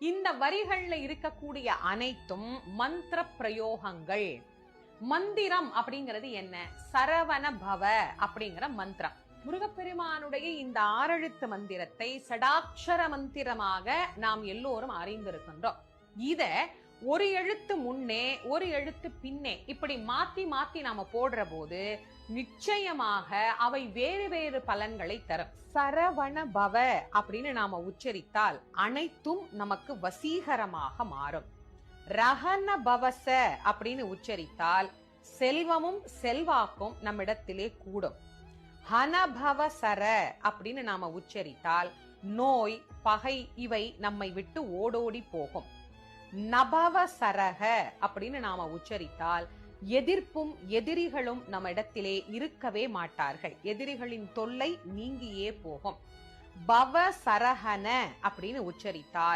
இந்த வரிகள்ல இருக்கக்கூடிய அனைத்தும் மந்திர பிரயோகங்கள். மந்திரம் அப்படிங்கிறது என்ன? சரவண பவ அப்படிங்கிற மந்திரம். முருகப்பெருமானுடைய இந்த 6 எழுத்து மந்திரத்தை சடாட்சர மந்திரமாக நாம் எல்லோரும் அறிந்திருக்கின்றோம். இத ஒரு எழுத்து முன்னே ஒரு எழுத்து பின்னே இப்படி மாத்தி மாத்தி நாம போடுற போது நிச்சயமாக அவை வேறு வேறு பலன்களை தரும். சரவண பவ அப்படின்னு நாம உச்சரித்தால் அனைத்தும் நமக்கு வசீகரமாக மாறும். ரஹன பவச அப்படின்னு உச்சரித்தால் செல்வமும் செல்வாக்கும் நம்மிடத்திலே கூடும். ஹனபவ சர அப்படின்னு நாம உச்சரித்தால் நோய் பகை இவை நம்மை விட்டு ஓடோடி போகும். நபவ சரக அப்படின்னு நாம உச்சரித்தால் எதிர்ப்பும் எதிரிகளும் நம்ம இடத்திலே இருக்கவே மாட்டார்கள். எதிரிகளின் தொல்லை நீங்கியே போகும். பவ சரஹன அப்படின்னு உச்சரித்தால்